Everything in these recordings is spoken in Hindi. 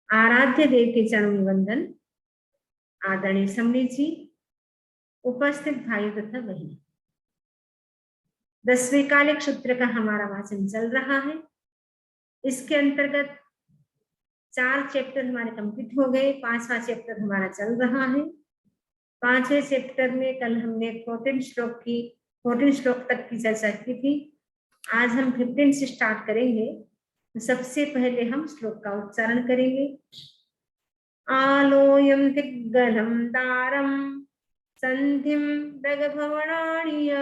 आराध्य देव के चरण वंदन। आदरणीय समरी जी, उपस्थित भाई तथा बहन, 10वें कालिक सूत्र का हमारा वाचन चल रहा है। इसके अंतर्गत 4 चैप्टर हमारे कंप्लीट हो गए, 5वां चैप्टर हमारा चल रहा है। 5वें चैप्टर में कल हमने 14 श्लोक तक की चर्चा की थी। आज हम 15 से स्टार्ट करेंगे। तो सबसे पहले हम श्लोक का उच्चारण करेंगे। आलोयम दिग्गलम दारम संधिम दगभवनाणीय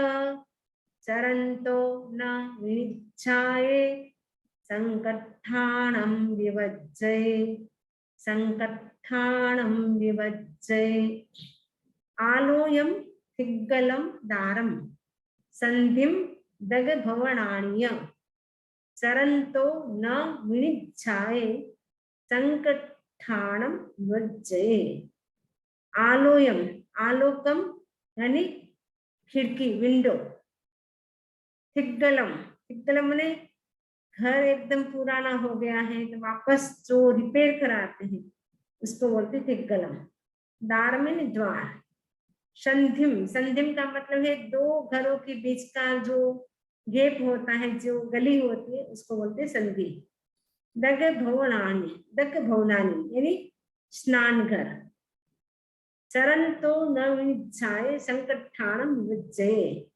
चरन्तो न विनिच्छाये संकट्ठाणं विवज्जये संकट्ठाणं विवज्जये। आलोयम दिग्गलं दारम संधिम दगभवनाणीय चरन्तो न विनिच्छाये संकट्ठाणं विवज्जये। आलोयम, आलोकम यानी खिड़की, विंडो। थिग्गलम, थिग्गलम माने घर एकदम पुराना हो गया है तो वापस जो रिपेयर कराते हैं उसको बोलते थिग्गलम। दार में द्वार। संधिम, संधिम का मतलब है 2 घरों के बीच का जो गैप होता है, जो गली होती है, उसको बोलते संधि। दग भवनानी, दग भवनानी यानी स्नान घर। चरण तो न विनिच्छाये संकट्ठाणं विवज्जये।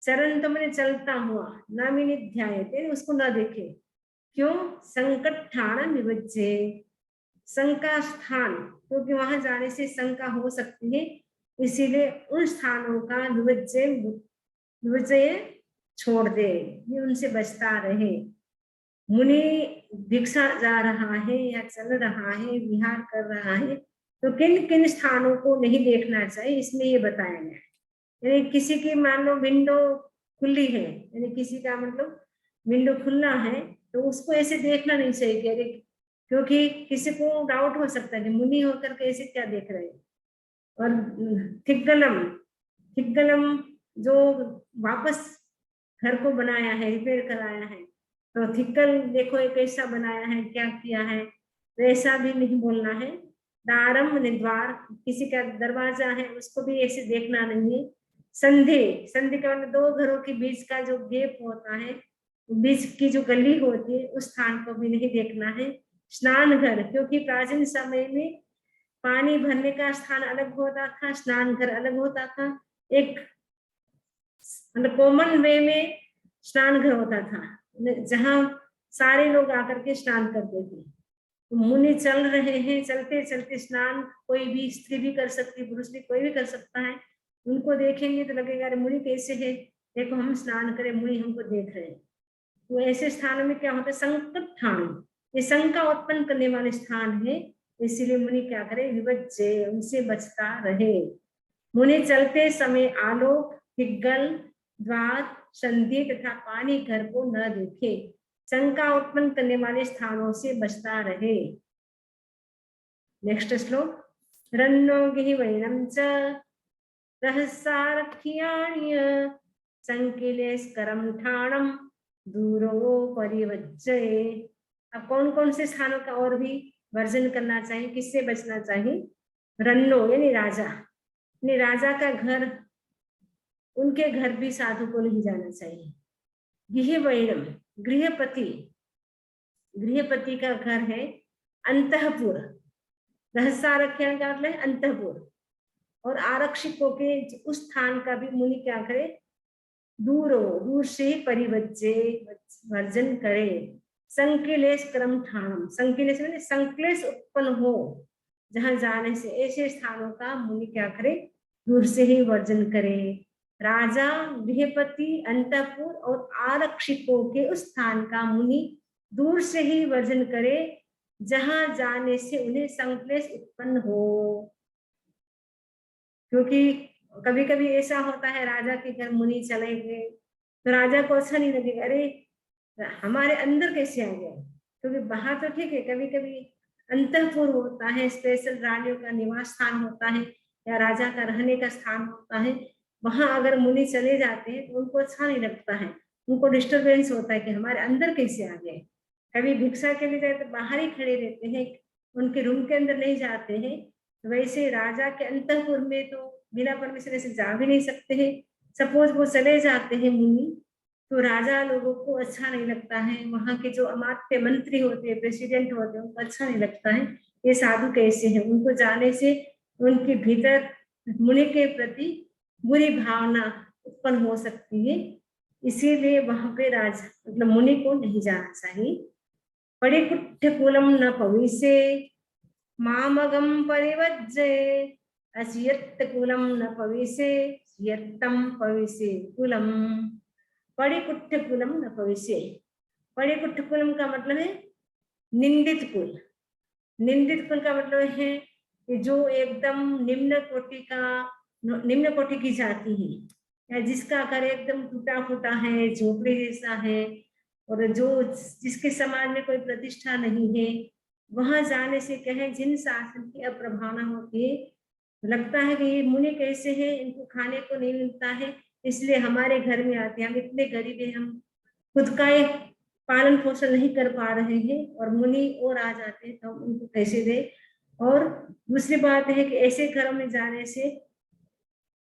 चरण तो मैंने चलता हुआ, न विनिध्यायते उसको न देखे। क्यों? संकट्ठाणं विवज्जये, शंका स्थान, क्योंकि वहां जाने से शंका हो सकती है, इसीलिए उन स्थानों का विवज्जये छोड़ दे, ये उनसे बचता रहे। मुनि भिक्षा जा रहा है या चल रहा है, विहार कर रहा है, तो किन किन स्थानों को नहीं देखना चाहिए, इसमें ये बताया गया है। यानी किसी की मान लो विंडो खुली है, यानी किसी का मतलब विंडो खुला है, तो उसको ऐसे देखना नहीं चाहिए, क्योंकि किसी को डाउट हो सकता है कि मुनि होकर के ऐसे क्या देख रहे हैं। और थिग्गलम, थिग्गलम जो वापस घर को बनाया है, रिपेयर कराया है, तो थिक्कल देखो ये कैसा बनाया है, क्या किया है, तो ऐसा भी नहीं बोलना है। दारम द्वार, किसी का दरवाजा है उसको भी ऐसे देखना नहीं है। संधि, संधि का मतलब 2 घरों के बीच का जो गैप होता है, बीच की जो गली होती है, उस स्थान को भी नहीं देखना है। स्नान घर, क्योंकि प्राचीन समय में पानी भरने का स्थान अलग होता था, स्नान घर अलग होता था। एक मतलब कॉमन वे में स्नान घर होता था, जहां सारे लोग आकर के स्नान करते थे। तो मुनि चल रहे हैं, चलते चलते स्नान कोई भी स्त्री भी कर सकती, पुरुष भी कोई भी कर सकता है। उनको देखेंगे तो लगेगा अरे मुनि कैसे है, देखो हम स्नान करें, मुनि हमको देख रहे हैं। तो ऐसे स्थानों में क्या होता है, संकट्ठाण, ये शंका उत्पन्न करने वाले स्थान है, इसीलिए मुनि क्या करे, विवज्जये, उनसे बचता रहे। मुनि चलते समय आलोक, दिग्गल, द्वार, संधि तथा पानी घर को न देखे, शंका उत्पन्न करने वाले स्थानों से बचता रहे। नेक्स्ट श्लोक। रन्नो गिहिवैनं च रहस्यारख्याण्य संकिलेस्करं ठाणं दूरो परिवज्जये। अब कौन कौन से स्थानों का और भी वर्जन करना चाहिए, किससे बचना चाहिए? रन्नो यानी राजा, यानी राजा का घर, उनके घर भी साधु को नहीं जाना चाहिए। गिहिवैनम, गृहपति, गृहपति का घर है अंतःपुर। रहस्यारख्यान का मतलब है अंतःपुर। और आरक्षकों के उस स्थान का भी मुनि क्या करे, दूर से परिवज्जे, वर्जन करे। संकिलेश क्रम ठाणम, संकिलेश में संक्लेश उत्पन्न हो जहां जाने से, ऐसे स्थानों का मुनि क्या करे, दूर से ही वर्जन करे। राजा, गृहपति, अंतःपुर और आरक्षकों के उस स्थान का मुनि दूर से ही वर्जन करे जहां जाने से उन्हें संक्लेश उत्पन्न हो। क्योंकि कभी कभी ऐसा होता है, राजा के घर मुनि चले गए तो राजा को अच्छा नहीं लगेगा, अरे हमारे अंदर कैसे आ गए। क्योंकि बाहर तो ठीक है, कभी कभी अंतःपुर होता है, स्पेशल रानियों का निवास स्थान होता है या राजा का रहने का स्थान होता है, वहां अगर मुनि चले जाते हैं तो उनको अच्छा नहीं लगता है, उनको डिस्टरबेंस होता है कि हमारे अंदर कैसे आ गए। कभी भिक्षा के लिए जाए तो बाहर ही खड़े रहते हैं, उनके रूम के अंदर नहीं जाते हैं। तो वैसे राजा के अंतःपुर में तो बिना परमिशन से जा भी नहीं सकते हैं। सपोज वो चले जाते हैं मुनि, तो राजा लोगों को अच्छा नहीं लगता है, वहां के जो अमात्य मंत्री होते हैं, प्रेसिडेंट होते हैं, उनको अच्छा नहीं लगता है ये साधु कैसे हैं। उनको जाने से उनके भीतर मुनि के प्रति बुरी भावना उत्पन्न हो सकती है, इसीलिए वहां पे राजा मतलब मुनि को नहीं जाना चाहिए। पड़िकुट्ठकुलं न पविसे मामगम परिवज्जे असियत्तकुलं न पविसे यत्तम पविसे कुलम। पड़िकुट्ठकुलं न पविसे, पड़िकुट्ठकुलम का मतलब है निंदित कुल। निंदित कुल का मतलब है कि जो एकदम निम्न कोटि की जाति है, या जिसका घर एकदम टूटा फूटा है, झोपड़ी जैसा है, और जो जिसके समाज में कोई प्रतिष्ठा नहीं है, वहां जाने से कहे जिन शासन की अप्रभावना होती है, लगता है कि ये मुनि कैसे हैं, इनको खाने को नहीं मिलता है, इसलिए हमारे घर में आते हैं, हम इतने गरीब हैं, हम खुद का एक पालन पोषण नहीं कर पा रहे हैं, और मुनि और आ जाते हैं तो हम उनको कैसे दे। और दूसरी बात है कि ऐसे घरों में जाने से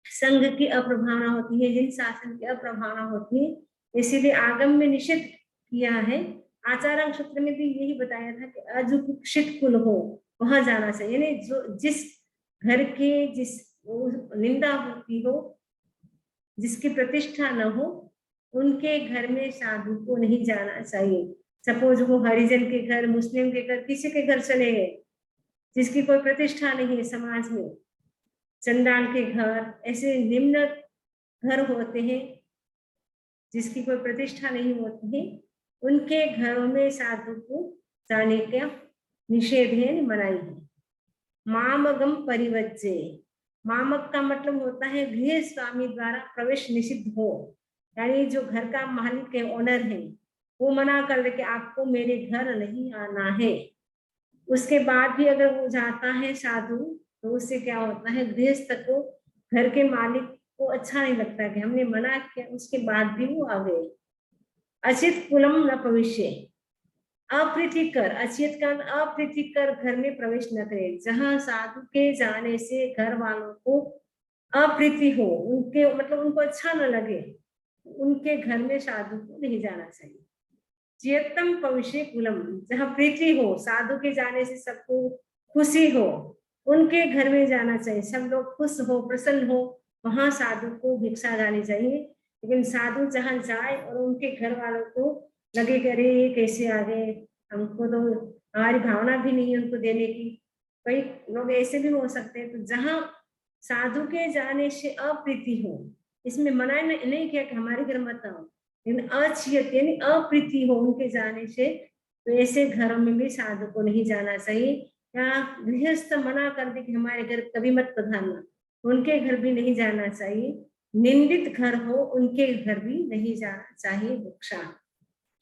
संघ की अप्रभावना होती है, जिन शासन की अप्रभावना होती है, इसीलिए आगम में निषेध किया है। आचार्य सूत्र में भी यही बताया था कि अजुकुक्षित कुल हो वहां जाना चाहिए, यानी जो जिस घर के जिस निंदा होती हो, जिसकी प्रतिष्ठा न हो, उनके घर में साधु को नहीं जाना चाहिए। सपोज वो हरिजन के घर, मुस्लिम के घर, किसी के घर चले गए जिसकी कोई प्रतिष्ठा नहीं है समाज में, चंडाल के घर, ऐसे निम्न घर होते हैं जिसकी कोई प्रतिष्ठा नहीं होती है, उनके घरों में साधु को जाने का निषेध है, मनाही है। मामगम परिवज्जे, मामक का मतलब होता है गृह स्वामी द्वारा प्रवेश निषिद्ध हो, यानी जो घर का मालिक है, ओनर है, वो मना कर दे कि आपको मेरे घर नहीं आना है। उसके बाद भी अगर वो जाता है साधु, तो उससे क्या होता है, गृहस्थ को, घर के मालिक को अच्छा नहीं लगता कि हमने मना किया, उसके बाद भी वो आ गए। अचित कुलम न भविष्य, अप्रीतिकर, अचित का अप्रीतिकर घर में प्रवेश न करे। जहां साधु के जाने से घर वालों को अप्रीति हो, उनके मतलब उनको अच्छा न लगे, उनके घर में साधु को नहीं जाना चाहिए। चेतम भविष्य कुलम, जहाँ प्रीति हो, साधु के जाने से सबको खुशी हो, उनके घर में जाना चाहिए, सब लोग खुश हो, प्रसन्न हो, वहां साधु को भिक्षा जानी चाहिए। लेकिन साधु जहाँ जाए और उनके घर वालों को लगे कि अरे ये कैसे आ गए, हमको तो हमारी भावना भी नहीं है उनको देने की, कई लोग ऐसे भी हो सकते हैं। तो जहाँ साधु के जाने से अप्रीति हो, इसमें मना नहीं किया कि हमारे घर मत आओ, लेकिन अचियत यानी अप्रीति हो उनके जाने से, तो ऐसे घरों में भी साधु को नहीं जाना चाहिए। या गृहस्थ मना कर दे कि हमारे घर कभी मत पधारना, उनके घर भी नहीं जाना चाहिए। निंदित घर हो उनके घर भी नहीं जाना चाहिए। भिक्षा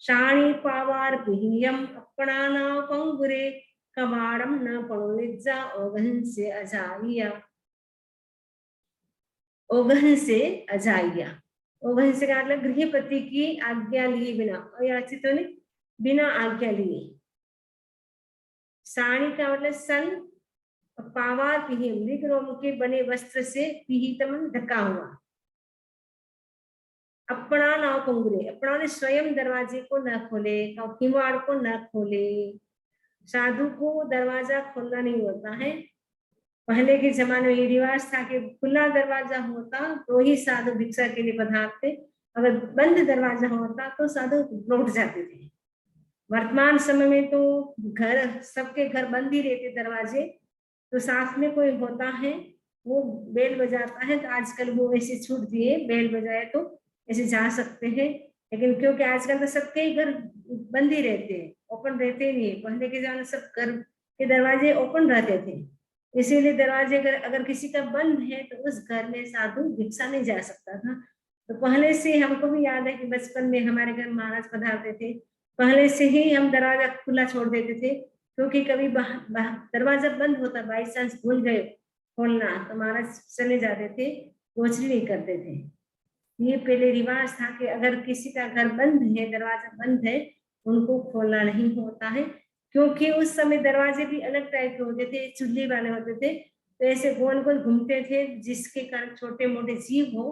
शाणी पावार पिहियम अपनाना पंगुरे कबाड़म न पड़ोलिज्जा ओगहन से अजाइया, ओगहन से अजाइया, ओगहन से का मतलब गृहपति की आज्ञा लिए बिना, अयाचित ने बिना आज्ञा लिए। साड़ी का मतलब सन, पावार पिहियम मृग रोम के बने वस्त्र से पिहितम ढका हुआ। अपना ना पंगुरे, अपना ने स्वयं दरवाजे को न खोले, किवाड़ को न खोले। साधु को दरवाजा खोलना नहीं होता है। पहले के जमाने में ये रिवाज था कि खुला दरवाजा होता तो ही साधु भिक्षा के लिए पधारते, अगर बंद दरवाजा होता तो साधु लौट जाते थे। वर्तमान समय में तो घर, सबके घर बंद ही रहते दरवाजे, तो साथ में कोई होता है वो बेल बजाता है, तो आजकल वो ऐसे छूट दिए, बेल बजाए तो ऐसे जा सकते हैं। लेकिन क्योंकि आजकल तो सबके ही घर बंद ही रहते हैं, ओपन रहते नहीं है। पहले के जमाने सब घर के दरवाजे ओपन रहते थे, इसीलिए दरवाजे अगर किसी का बंद है तो उस घर में साधु भिक्षा नहीं जा सकता था। तो पहले से हमको भी याद है कि बचपन में हमारे घर महाराज पधारते थे, पहले से ही हम दरवाजा खुला छोड़ देते थे, क्योंकि कभी दरवाजा बंद होता, बाई चांस भूल गए खोलना, तो महाराज चले जाते थे, गोचरी नहीं करते थे। ये पहले रिवाज था कि अगर किसी का घर बंद है, दरवाजा बंद है, उनको खोलना नहीं होता है, क्योंकि उस समय दरवाजे भी अलग टाइप के होते थे, चुल्ली वाले होते थे, तो ऐसे गोल गोल घूमते थे, जिसके कारण छोटे मोटे जीव हो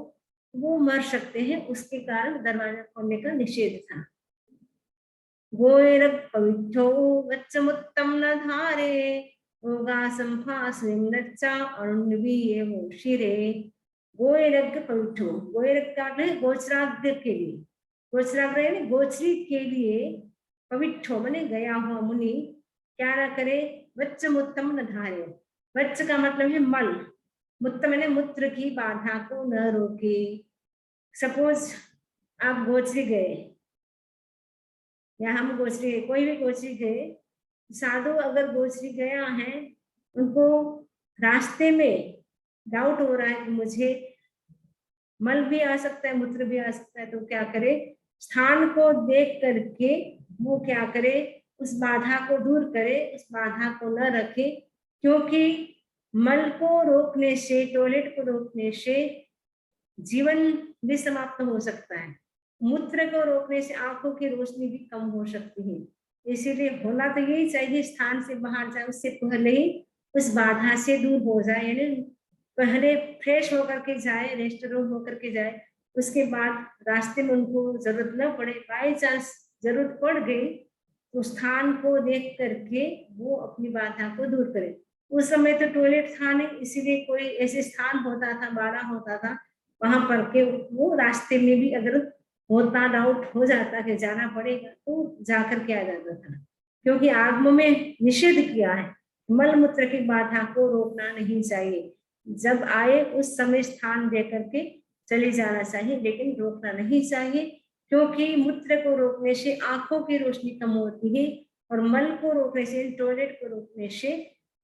वो मर सकते हैं, उसके कारण दरवाजा खोलने का निषेध था। गोरख पवित्रो वच्चमुत्तम न धारे गोगा संभासनिम नच्चा अरुण्वी वो शिरे। गोरख पवित्रो, गोरख का है गोचराग्र के लिए, गोचराग्र यानी गोचरी के लिए, पवित्रो माने गया हुआ मुनि क्या ना करे, वच्चमुत्तम न धारे, वच्च का मतलब है मल, मुत्त माने मूत्र की बाधा को न रोके। सपोज आप गोचरी गए या हम गोचरी, कोई भी गोचरी गए, साधु अगर गोचरी गया है, उनको रास्ते में डाउट हो रहा है कि मुझे मल भी आ सकता है, मूत्र भी आ सकता है, तो क्या करे, स्थान को देख करके वो क्या करे, उस बाधा को दूर करे, उस बाधा को न रखे, क्योंकि मल को रोकने से, टॉयलेट को रोकने से जीवन भी समाप्त हो सकता है, मूत्र को रोकने से आंखों की रोशनी भी कम हो सकती है। इसीलिए होना तो यही चाहिए, स्थान से बाहर जाए उससे पहले ही उस बाधा से दूर हो जाए, यानी पहले फ्रेश होकर के जाए, रेस्टोरेंट होकर के जाए, उसके बाद रास्ते में उनको जरूरत न पड़े, बाई चांस जरूरत पड़ गई तो स्थान को देख करके वो अपनी बाधा को दूर करे। उस समय तो टॉयलेट था नहीं, इसीलिए कोई ऐसे स्थान होता था, बाड़ा होता था, वहां पर के वो रास्ते में भी अगर होता, डाउट हो जाता कि जाना पड़ेगा, तो जाकर के आ जाता था, क्योंकि आगम में निषेध किया है, मल मूत्र की बाधा को रोकना नहीं चाहिए, जब आए उस समय स्थान दे करके चले जाना चाहिए, लेकिन रोकना नहीं चाहिए, क्योंकि मूत्र को रोकने से आंखों की रोशनी कम होती है, और मल को रोकने से, टॉयलेट को रोकने से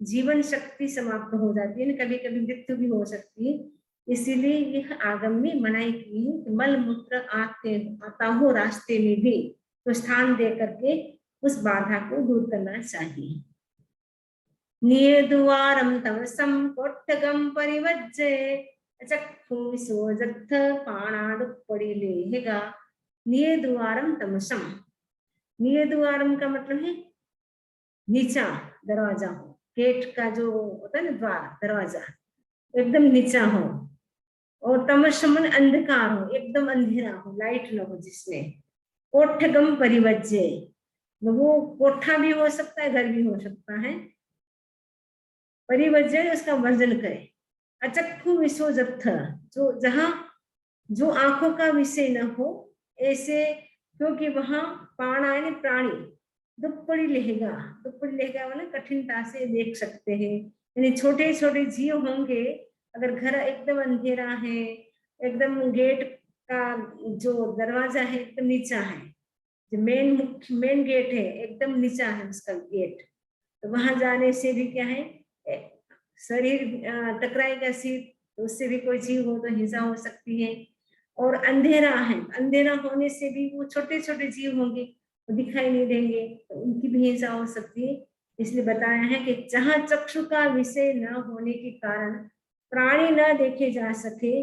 जीवन शक्ति समाप्त हो जाती है, कभी कभी मृत्यु भी हो सकती है। इसीलिए यह आगम में मनाई की है कि मल मूत्र आता हो रास्ते में भी तो स्थान दे करके उस बाधा को दूर करना चाहिए। नियद्वारं तमसं कोट्टगं परिवज्जे चक्षुविशोजत्थ पाणादुपरिलेहिगा। नियद्वारं तमसं, नियद्वारं का मतलब है नीचा दरवाजा हो, गेट का जो होता है ना द्वार, दरवाजा एकदम नीचा हो, और तमसम अंधकार हो, एकदम अंधेरा हो, लाइट न हो जिसमें। कोठगम परिवज्जे, वो कोठा भी हो सकता है, घर भी हो सकता है, परिवज्जे उसका वर्जन करे। अचक्षु विश्वजत्थ, जो जहां जो आंखों का विषय न हो ऐसे, क्योंकि वहां प्राणा यानी प्राणी, दुप्पड़ी लेगा, दुप्पड़ी लेगा मतलब कठिनता से देख सकते हैं, यानी छोटे छोटे जीव होंगे, अगर घर एकदम अंधेरा है, एकदम गेट का जो दरवाजा है एकदम नीचा है, जो मेन गेट है एकदम नीचा है उसका गेट, तो वहां जाने से भी क्या है, शरीर टकराएगा सीट, तो उससे भी कोई जीव हो तो हिंसा हो सकती है। और अंधेरा है, अंधेरा होने से भी वो छोटे छोटे जीव होंगे, वो दिखाई नहीं देंगे, तो उनकी भी हिंसा हो सकती है। इसलिए बताया है कि जहां चक्षु का विषय न होने के कारण प्राणी न देखे जा सके,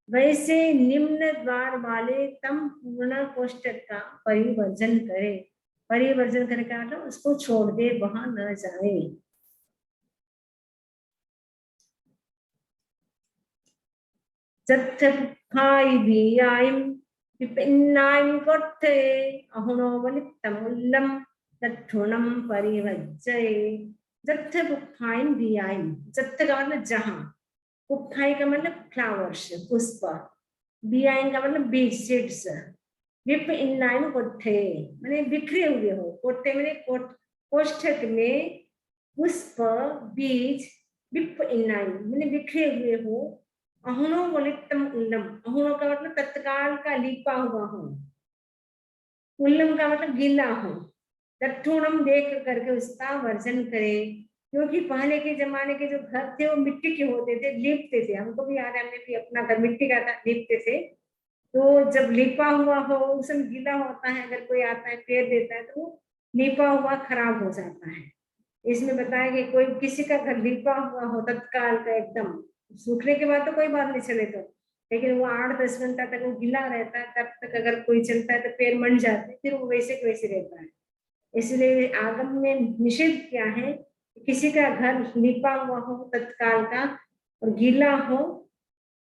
वैसे निम्न द्वार वाले तम पूर्ण कोष्ठक का परिवर्जन करे। परिवर्जन करे का मतलब उसको छोड़ दे, वहां न जाए। जत्थाई बियाइम विपिन्नाइम कोट्ठे अहुनो वनित्तमुल्लम तत्थुनम परिवज्जय। जत्थ बुक्फाइन बियाइम, जत्थ का मतलब जहां, बुक्फाई का मतलब फ्लावर्स, पुष्प, बियाइन का मतलब बीज, सीड्स, विप इन्नाइम कोट्ठे माने बिखरे हुए हो, कोट्ठे माने कोष्ठक में पुष्प, बीज, विप इन्नाइम माने बिखरे हुए हो, अहुनो वलितम उल्लम, अहुनो का मतलब तत्काल का लिपा हुआ हो, उल्लम का मतलब गीला हो, तत्थुणम देख करके उसका वर्जन करे, क्योंकि पहले के जमाने के जो घर थे वो मिट्टी के होते थे, लीपते थे, हमको भी याद है, हमने भी अपना घर मिट्टी का था, लीपते थे, तो जब लिपा हुआ हो उसमें गीला होता है, अगर कोई आता है फेर देता है तो वो लिपा हुआ खराब हो जाता है। इसमें बताया कि कोई किसी का घर लिपा हुआ हो तत्काल का एकदम, सूखने के बाद तो कोई बात नहीं चले, तो लेकिन वो 8-10 घंटा तक वो गीला रहता है, तब तक अगर कोई चलता है तो पैर मंड जाते हैं, फिर वो वैसे के वैसे रहता है। इसलिए आगम में निषेध किया है कि किसी का घर लिपा हुआ हो तत्काल का और गीला हो,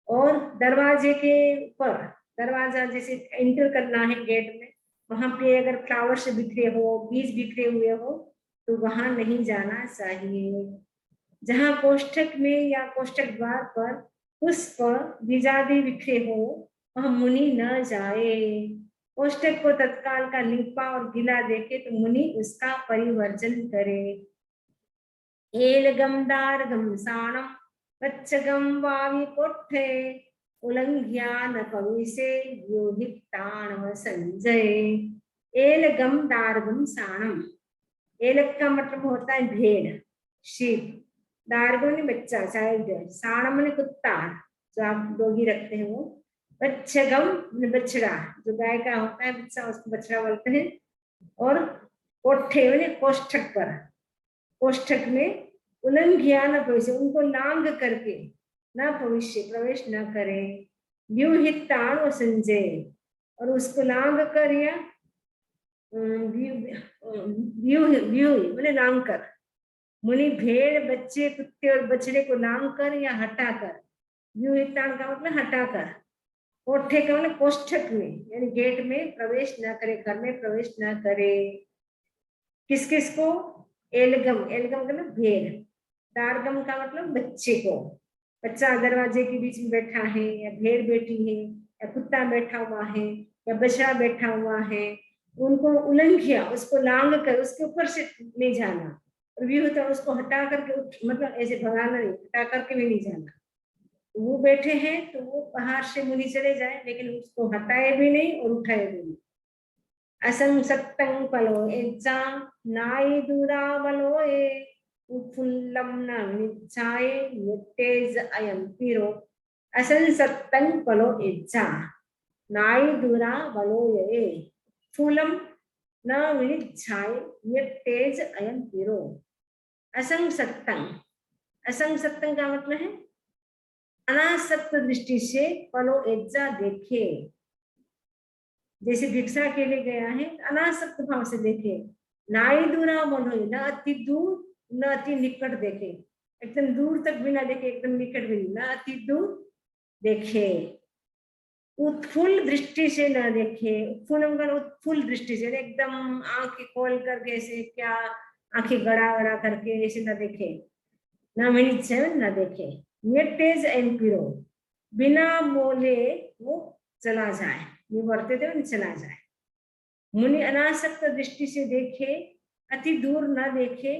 और दरवाजे के ऊपर, दरवाजा जैसे एंटर करना है गेट में, वहां पे अगर फ्लावर्स बिखरे हो, बीज बिखरे हुए हो, तो वहां नहीं जाना चाहिए। जहां कोष्ठक में या कोष्ठक द्वार पर पुष्प बीजादि बिखरे हो, वहां मुनि न जाए। कोष्ठक को तत्काल का लिपा और गीला देखे तो मुनि उसका परिवर्जन करे। एलगम दारगम साणम वच्चगम वावि कोठे उल्लंघ्यान कविसे योहिताणव संजय। एलगम दारगम साणम, एलक का मतलब होता है भेड़, शीप, दारगो ने बच्चा चाइल्ड, साणम ने कुत्ता जो आप डॉगी रखते हैं वो, बच्चगम ने बछड़ा, जो गाय का होता है बच्चा उसको बछड़ा बोलते हैं, और कोठे ने कोष्ठक पर, कोष्ठक में उल्लंघ्या न प्रवेश, उनको लांग करके न भविष्य प्रवेश न करे। व्यूहिताण और संजय, और उसको लांग कर या मैंने लांग कर, मुनि भेड़ बच्चे कुत्ते और बछड़े को लांग कर या हटाकर, व्यूहिताण का मतलब हटाकर, कोठे का मतलब कोष्ठक में यानी गेट में प्रवेश न करे, घर में प्रवेश न करे। किस किस को? एलगम, एलगम का मतलब भेड़, दारगम का मतलब बच्चे को, बच्चा दरवाजे के बीच में बैठा है, या भेड़ बैठी है, या कुत्ता बैठा हुआ है, या बछड़ा बैठा हुआ है, उनको उल्लंघ्या, उसको लांग कर उसके ऊपर से नहीं जाना, और व्यू होता है उसको हटा करके, मतलब ऐसे भगाना नहीं, हटा करके भी नहीं जाना। वो बैठे हैं तो वो बाहर से मुनि चले जाए, लेकिन उसको हटाए भी नहीं और उठाए भी नहीं। असंसक्तं पलो एज्जा नाई दुरावलोए उत्फुल्लम न निच्छाए यत्तेज अयं पिरो। असंसक्तं पलो एज्जा नाई दुरावलोए फूलम न विनिच्छाए यत्तेज अयं पिरो। असंसक्तं, असंसक्तं का मतलब है अनासक्त दृष्टि से पलो एज्जा देखे। जैसे भिक्षा के लिए गया है, अनासक्त भाव से देखे। नाई दूरा मनोई, न अति दूर न अति निकट देखे, एकदम दूर तक भी ना देखे, एकदम निकट भी नहीं, न अति दूर देखे। उत्फुल्ल दृष्टि से न देखे, उत्फुल्ल दृष्टि से, एकदम आंखें खोल करके ऐसे, क्या आंखें गड़ा गड़ा करके ऐसे न देखे, न मिनट से न देखे। ये तेज एंड पिरो, बिना बोले वो चला जाए, ये बढ़ते थे चला जाए। मुनि अनासक्त दृष्टि से देखे, अति दूर न देखे,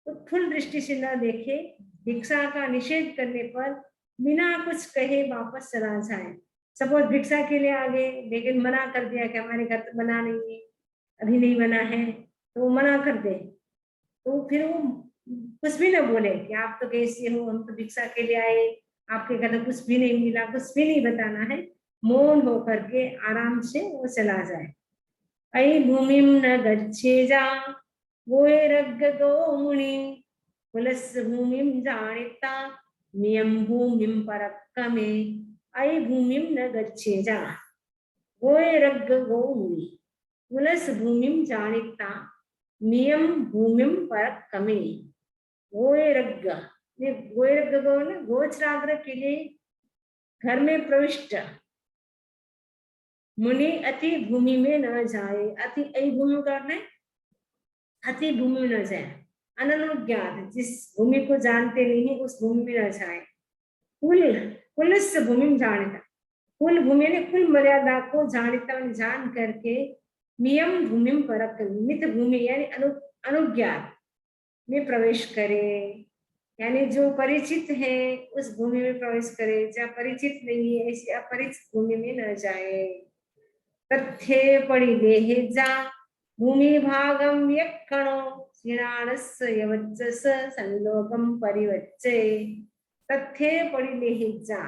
उत्फुल्ल दृष्टि से न देखे, भिक्षा का निषेध करने पर बिना कुछ कहे वापस चला जाए। सपोज भिक्षा के लिए आ गए, लेकिन मना कर दिया कि हमारे घर तो बना नहीं है, अभी नहीं बना है, तो वो मना कर दे, तो फिर वो कुछ भी ना बोले कि आप तो कैसे हो, हम तो भिक्षा के लिए आए, आपके घर तो कुछ भी नहीं मिला, कुछ भी नहीं बताना है, मौन होकर के आराम से वो चला जाए। अयि भूमिं न गच्छेजा वैरग्गो मुनि कुलस्य भूमिं जानिता मियं भूमिं परक्कमे। अयि भूमिं न गच्छेजा वैरग्गो मुनि कुलस्य भूमिं जानिता मियं भूमिं परक्कमे। वैरग्ग, ये वैरग्ग गो ना गोचराग्र के लिए घर में प्रविष्ट मुनि अति भूमि में न जाए। अति, अति भूमि का अर्थ है अति भूमि में न जाए, अननुज्ञात, जिस भूमि को जानते नहीं उस भूमि में न जाए। कुल, कुलस्य भूमि में जानता, कुल भूमि ने कुल मर्यादा को जानता, जान करके नियम भूमि परक, मित भूमि यानी अनुज्ञात में प्रवेश करे, यानी जो परिचित है उस भूमि में प्रवेश करे, जहाँ परिचित नहीं है ऐसी अपरिचित भूमि में न जाए। तथ्ये पड़िलेहे जा भूमि भागम व्यक्षणो श्रीणानस्य यवज्जस संलोकम परिवच्चे। तथ्ये पड़िलेहे जा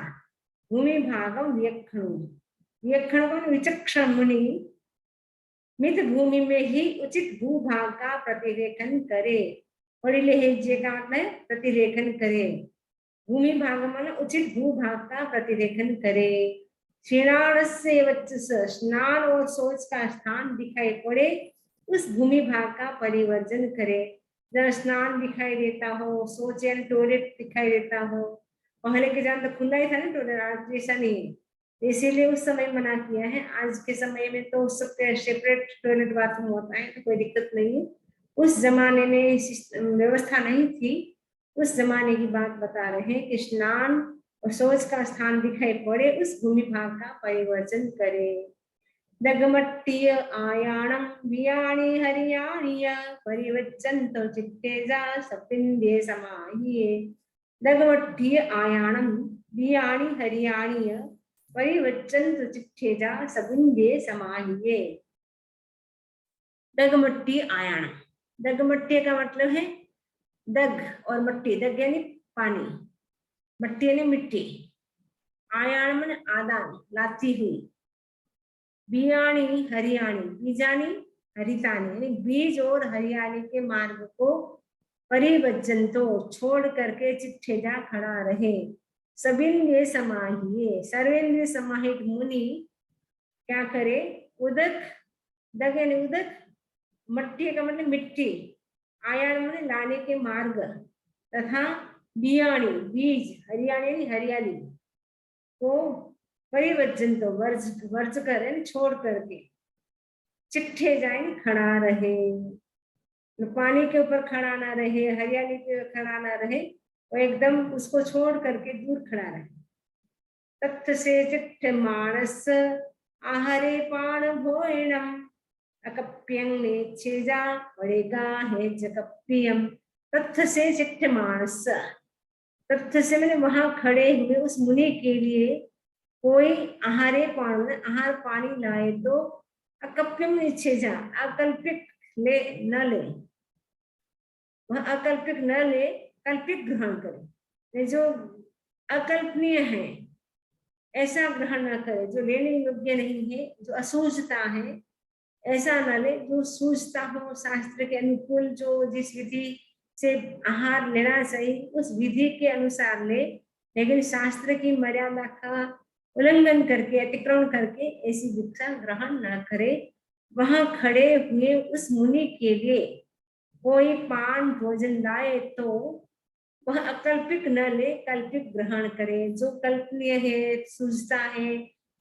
भूमि भागम व्यक्षणो, व्यक्षण को विचक्षण मुनि मित भूमि में ही उचित भूभाग का प्रतिलेखन करे। पड़िलेहे जे का मतलब प्रतिलेखन करे, भूमि भाग माने उचित भूभाग का प्रतिलेखन करे। क्षीणानस्य वचस, स्नान और शौच का स्थान दिखाई पड़े उस भूमि भाग का परिवर्जन करे। जहाँ स्नान दिखाई देता हो, शौच यानी टॉयलेट दिखाई देता हो, पहले के जमाने तो खुला ही था ना टॉयलेट, आज ऐसा नहीं है, इसीलिए उस समय मना किया है। आज के समय में तो सबके सेपरेट टॉयलेट बाथरूम होता है, तो कोई दिक्कत नहीं है। उस जमाने में व्यवस्था नहीं थी, उस जमाने की बात बता रहे हैं कि स्नान और शौच का स्थान दिखाई पड़े उस भूमि भाग का परिवर्जन करे। दगमट्टीय आयाणम वियाणी हरियाणीय परिवच्चन्तो चित्तेजा सपिंदे समाहिये। दगमट्टीय आयाणम वियाणी हरियाणीय परिवच्चन्तो चित्तेजा सपिंदे समाहिये। दगमट्टी आयाणम, दगमट्टी का मतलब है दग और मट्टी, दग यानी पानी, मट्टी यानी मिट्टी, आयान मन आदान लाती हुई, बियाणी हरियाणी, बीजानी हरितानी यानी बीज और हरियाली के मार्ग को परिवज्जन तो छोड़ करके चिट्ठेजा खड़ा रहे। सबिंद्रिय समाहिए, सर्वेंद्रिय समाहित मुनि क्या करे, उदक, दग यानी उदक, मट्टी का मतलब मिट्टी, आयान मन लाने के मार्ग, तथा बियाणी बीज, हरियाणी हरियाली को परिवर्जन तो वर्ज कर छोड़ करके चिट्ठे जाए खड़ा रहे, पानी के ऊपर खड़ा ना रहे, हरियाली पे खड़ा ना रहे, वो एकदम उसको छोड़ करके दूर खड़ा रहे। तथ्य से चिट्ठ मानस आहारे पान भोयणम अकप्यं नेच्छेजा पड़ेगा है जकप्यम। तथ्य से चिट्ठ मानस, तथ्य से मैंने वहां खड़े हुए उस मुनि के लिए कोई आहारे पान, आहार पानी लाए तो अकप्यम इच्छेजा, अकल्पित ले न ले, वह अकल्पित न ले, कल्पित ग्रहण करे। जो अकल्पनीय है ऐसा ग्रहण न करे, जो लेने योग्य नहीं है, जो असूझता है ऐसा न ले, जो सूझता हो शास्त्र के अनुकूल, जो जिस विधि से आहार लेना चाहिए उस विधि के अनुसार ले, लेकिन शास्त्र की मर्यादा का उल्लंघन करके, अतिक्रमण करके ऐसी भिक्षा ग्रहण न करे। वहां खड़े हुए उस मुनि के लिए कोई पान भोजन लाए तो वह अकल्पित न ले, कल्पित ग्रहण करे। जो कल्पनीय है, सूझता है,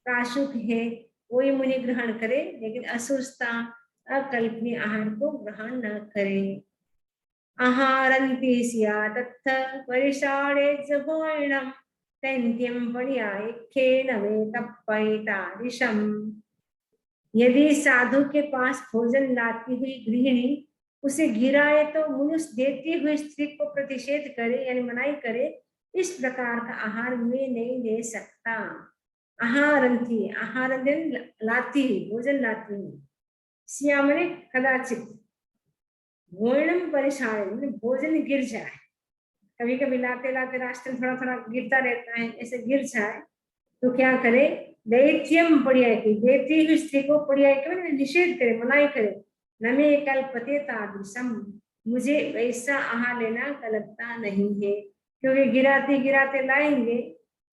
प्राशुक है, वही मुनि ग्रहण करे, लेकिन असूझता अकल्पनीय आहार को ग्रहण न करे। आहारन्ति स्यात् तत्थ परिषाणे च भोजनम् तैन्त्यं पर्यायख्येन वेतप्पयितादिशम्। यदि साधु के पास भोजन लाती हुई गृहिणी उसे गिराए तो मनुष्य देती हुई स्त्री को प्रतिषेध करे यानी मनाई करे, इस प्रकार का आहार में नहीं ले सकता। आहारन्ति, आहार लाती, भोजन लाती हुई, श्यामने कदाचित, भोजनम परिषाणे भोजन गिर जाए, कभी कभी लाते लाते रास्ते में थोड़ा थोड़ा गिरता रहता है, ऐसे गिर जाए तो क्या करे, दैत्यम पर्याय की, देती हुई स्त्री को पर्याय के निषेध करे, मनाई करे। नमे कल्पते तादृशम, मुझे वैसा आहार लेना कल्पता नहीं है, क्योंकि गिराते गिराते लाएंगे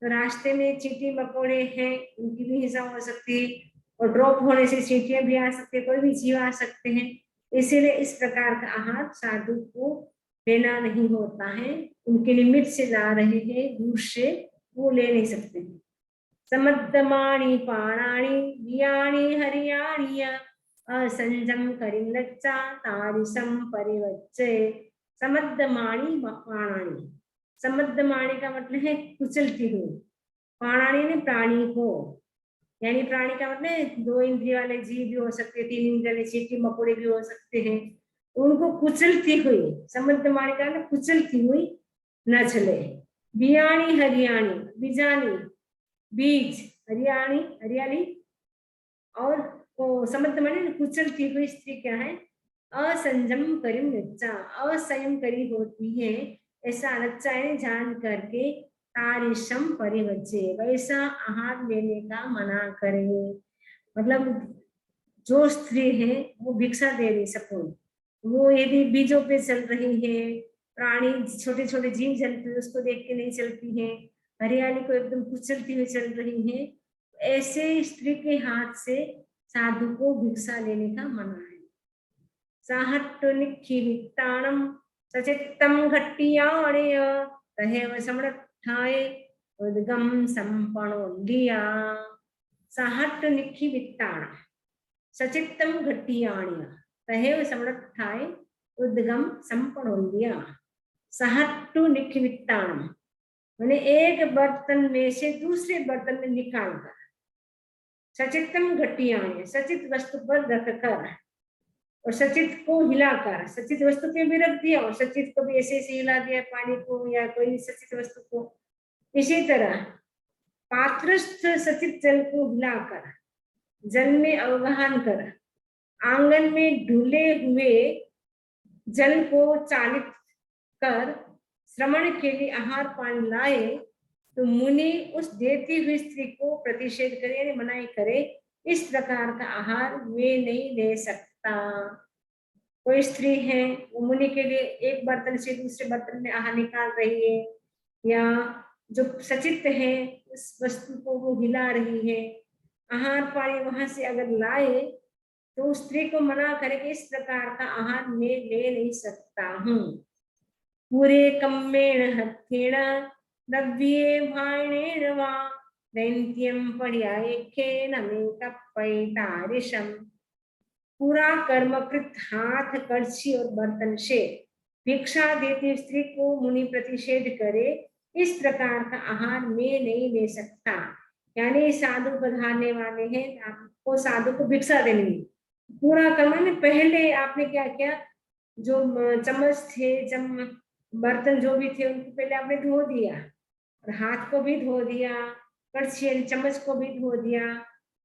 तो रास्ते में चींटी मकोड़े हैं, उनकी भी हिंसा हो सकती है, और ड्रॉप होने से चींटियां भी आ सकती है, कोई भी जीव आ सकते हैं। इसीलिए इस प्रकार का आहार साधु को लेना नहीं होता है। उनके निमित्त से ला रहे हैं दूर से, वो ले नहीं सकते हैं। समद्दमाणी पाणाणी वियाणी हरियाणीय असंजम करिंगच्चा तारिसम परिवच्चे। समद्दमाणी पाणाणी, समद्दमाणी का मतलब है कुचलती हुई, पाणाणी ने प्राणी को, यानी प्राणी का मतलब 2 इंद्रिय वाले जीव भी हो सकते हैं, 3 इंद्रिय वाले चींटी मकोड़े भी हो सकते हैं, उनको कुचलती हुई, समद्दमाणी का मतलब कुचलती हुई न चले। बियाणी हरियाणी, बीजानी बीज, हरियाणी हरियाली, और समद्दमाणी कुचलती हुई स्त्री क्या है, असंजम करीम रच्चा, असंयम करी होती है, ऐसा रच्चा है जान करके तारिशम परिवच्चे, वैसा आहार लेने का मना करे। मतलब जो स्त्री है वो भिक्षा दे रही सबको, वो यदि बीजों पे चल रही है, प्राणी छोटे छोटे जीव जंतु उसको देख के नहीं चलती है, हरियाली को एकदम कुचलती हुई चल रही है, ऐसे स्त्री के हाथ से साधु को भिक्षा लेने का मना है। साहट्टु निक्षिप्ताणं सचित्तं घट्टियाणेय तहेव समृद्धाय उद्गम संपणोऽन्धिया। साहट्टु निक्षिप्ताणं सचित्तं घट्टियाणेय तहेव समृद्धाय उद्गम संपणोऽन्धिया। साहट्टु निक्षिप्ताणं मैंने एक बर्तन में से दूसरे बर्तन में निकालकर, सचित्तम घटियाने सचित वस्तु पर रखकर और सचित को हिलाकर, सचित वस्तु पे भी रख दिया और सचित को भी ऐसे हिला दिया, पानी को या कोई सचित वस्तु को। इसी तरह पात्रस्थ सचित जल को हिलाकर, जल में अवगाहन कर, आंगन में ढूले हुए जल को चालित कर श्रमण के लिए आहार पान लाए तो मुनि उस देती हुई स्त्री को प्रतिषेध करे यानी मनाई करे, इस प्रकार का आहार वे नहीं ले सकता। कोई स्त्री है वो मुनि के लिए एक बर्तन से दूसरे बर्तन में आहार निकाल रही है या जो सचित है उस वस्तु को वो हिला रही है, आहार पानी वहां से अगर लाए तो स्त्री को मना करे कि इस प्रकार का आहार मैं ले नहीं सकता हूँ। पूरे कम्मेण हथेण दव्ये भाणेन वा दैन्त्यं पर्यायेखेन मे कप्पयितारिशम्। पूरा कर्मकृत हाथ, कड़छी और बर्तन से भिक्षा देती स्त्री को मुनि प्रतिषेध करे, इस प्रकार का आहार मैं नहीं ले सकता। यानी साधु पधारने वाले हैं, आपको साधु को भिक्षा देनी। पूरा कर्म में पहले आपने क्या किया, जो चम्मच थे, बर्तन जो भी थे उनको पहले आपने धो दिया और हाथ को भी धो दिया, कड़छी चम्मच को भी धो दिया।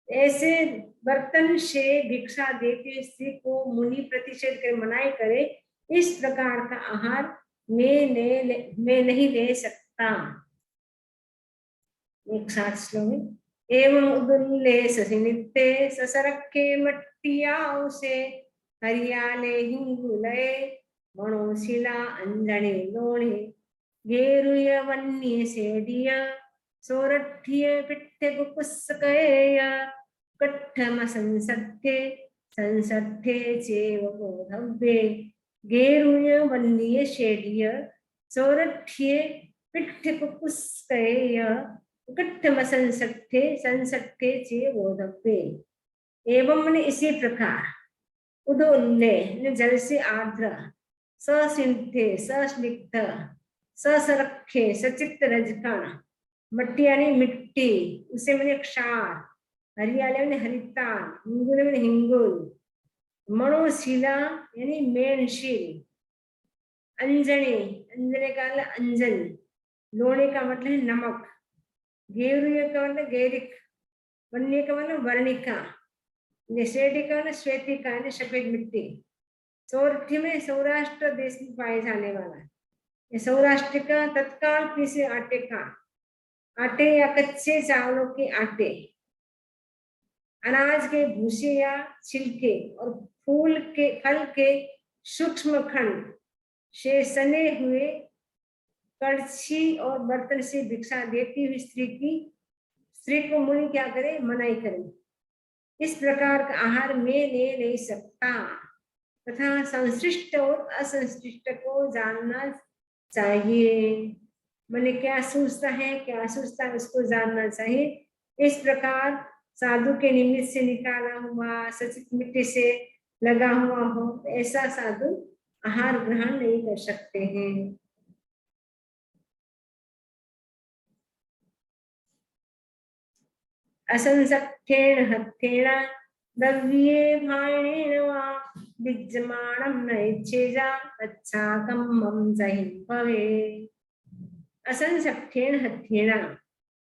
ऐसे बर्तन से भिक्षा देती स्त्री को मुनि प्रतिषेध कर मनाई करे, इस प्रकार का आहार मैं नहीं ले सकता। एक साथ श्लोक। एवं उदुल्लेससि नित्ते ससरखे मट्टियाओ से हरियाले हिंगुलये मणोशिला अंजने लोणे गेरुय वन्य सेडिय सोरठ्य पिट्ठे कुकुस्कय कट्ठम संसत्थे चेव बोधव्ये गेरुय वन्य सेडिय सोरठ्य पिट्ठे कुकुस्कय कट्ठम संसत्थे चेव बोधव्ये। एवं मैंने इसी प्रकार उदोल्ले जल से आर्द्र, ससिंथे सस्निग्ध, ससरखे सचित्त रजकण, मट्टी यानी मिट्टी, उसे मैंने क्षार, हरियाले मैंने हरिताल, हिंगुल मैंने हिंगुल, मणोशिला यानी मेनशील, अंजने, अंजने का मतलब अंजन, लोणे का मतलब है नमक, गेरुए का मतलब गेरिक, वन्य का मतलब वर्णिका, सेडिका मतलब श्वेतिका यानी सफेद मिट्टी। सौरठ्य में सौराष्ट्र देश में पाए जाने वाला सौराष्ट्र का तत्काल पीसे आटे या कच्चे चावलों के आटे, अनाज के भूसे या छिलके और फल के सूक्ष्म खंड से सने हुए कड़छी और बर्तन से भिक्षा देती हुई स्त्री को मुनि क्या करे, मनाई करे, इस प्रकार का आहार मैं ले नहीं सकता। तथा संश्लिष्ट और असंश्लिष्ट को जानना चाहिए, मैंने क्या सोचता है क्या सोचता है उसको जानना चाहिए। इस प्रकार साधु के निमित्त से निकाला हुआ सचित मिट्टी से लगा हुआ हो ऐसा साधु आहार ग्रहण नहीं कर सकते हैं। असंसख्येन हत्थेन दव्ये भाणेन वा विद्यमानं न इच्छेजा अच्छाकं मम जहिं भवे। असंसख्येन हत्थेन,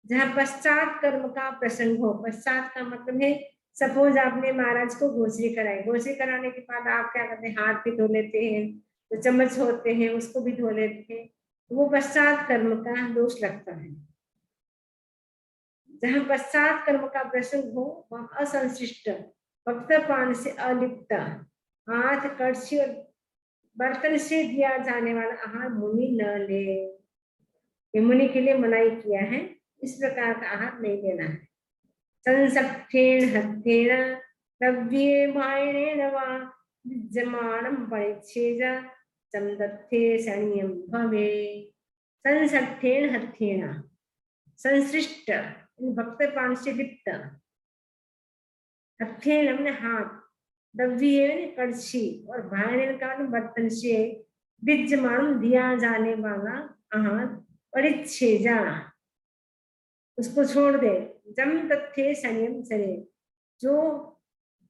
जहाँ पश्चात कर्म का प्रसंग हो, पश्चात का मतलब है सपोज आपने महाराज को गोचरी कराई, गोचरी कराने के बाद आप क्या करते हैं, हाथ भी धो लेते हैं, तो चम्मच होते हैं उसको भी धो लेते हैं, वो पश्चात कर्म का दोष लगता है। जहाँ पश्चात कर्म का प्रसंग हो वह असंशिष्ट भक्त पान से अलिप्त हाथ, कड़छी और बर्तन से दिया जाने वाला आहार मुनि न ले। ये मुनि के लिए मनाही किया है, इस प्रकार का आहार नहीं लेना है। संसक्तेन हत्तेन द्रव्ये भायेन वा विद्यमानं परिच्छेद चमदत्थे सनियम भवे। संसक्तेन हत्तेन, संसृष्ट भक्त पान से लिप्त, हत्थेन हमने हाथ, द्रव्ये ने कड़छी और भायेन का बर्तन से विद्यमान दिया जाने वाला आहार परिच्छेजा, उसको छोड़ दे। जम तथ्य संयम चले, जो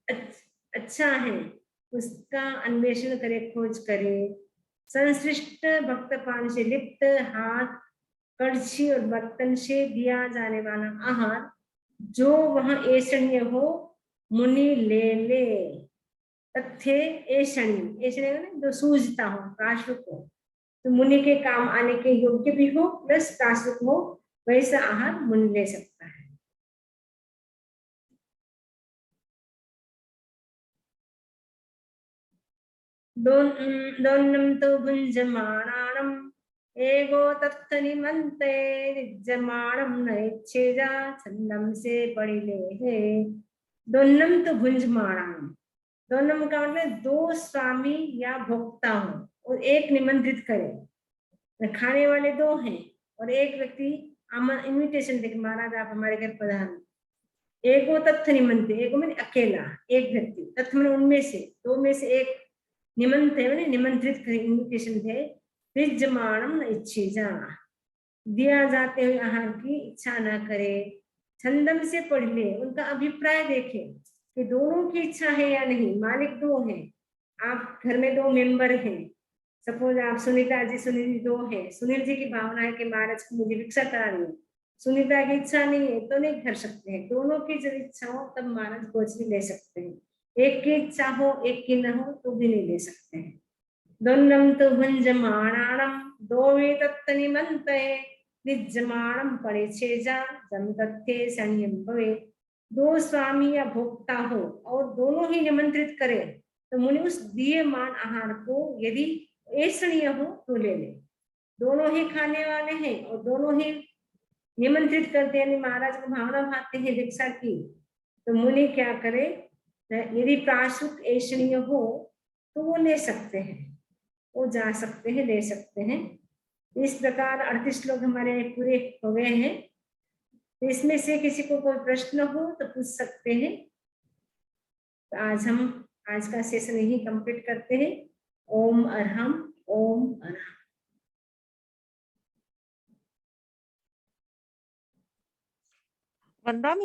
अच्छा है उसका अन्वेषण करे, खोज करे। संश्लिष्ट भक्त पान से लिप्त, हाथ, कड़छी और बर्तन से दिया जाने वाला आहार जो वहां ऐषणीय हो, मुनि ले ले। तथ्य ऐषणीय, ऐषणीय जो सूझता हो, प्राश्रुत हो, तो मुनि के काम आने के योग्य भी हो प्लस प्राश्रुत हो, वैसा आहार मुनि ले सकता है। दोन्नम तो भुंजमाणानम एगो तत्तनिमन्ते निज्जमाणम नैच्छेजा छन्दम से पढ़ी ले है। दोन्नम तो भुंजमाणानम, दोनों का मतलब दो स्वामी या भोक्ता हो और एक निमंत्रित करे। खाने वाले दो हैं और एक व्यक्ति इन्विटेशन देके, महाराज आप हमारे घर पधारो। एक वो तत्थ निमंत्रित, एक मैंने अकेला एक व्यक्ति, तत्थ मैंने उनमें से दो में से एक निमंत्रित मैंने निमंत्रित करे, इन्विटेशन दे। विद्यमानम इच्छेजा, दिया जाते हुए आहार की इच्छा ना करे। छंदम से पढ़ ले, उनका अभिप्राय देखे कि दोनों की इच्छा है या नहीं। मालिक दो हैं, आप घर में दो मेंबर हैं, सपोज आप सुनीता जी, सुनील जी दो हैं। सुनील जी की भावना है कि महाराज को मुझे भिक्षा करानी है, सुनीता की इच्छा नहीं है तो नहीं कर सकते हैं। दोनों की जब इच्छा हो तब महाराज भोज भी ले सकते हैं। एक की इच्छा हो एक की न हो तो भी नहीं ले सकते हैं। दोन्नम तो भुंजमाणानम दोवे तत्तनिमन्ते निज्जमाणम परिच्छेजा जमदत्ते संयम भवे। दो स्वामी या भोक्ता हो और दोनों ही निमंत्रित करे तो मुनि उस दिए मान आहार को यदि ऐषणीय हो तो ले ले। दोनों ही खाने वाले हैं और दोनों ही निमंत्रित करते हैं, महाराज को भावना भाते हैं भिक्षा की, तो मुनि क्या करे, यदि प्राशुक ऐषणीय हो तो वो ले सकते हैं, वो जा सकते हैं, ले सकते हैं। इस प्रकार 38 श्लोक हमारे पूरे हो गए हैं। तो इसमें से किसी को कोई प्रश्न हो तो पूछ सकते हैं। तो आज का सेशन यही कंप्लीट करते हैं। ओम अरहम, ओम अरहम। वंदना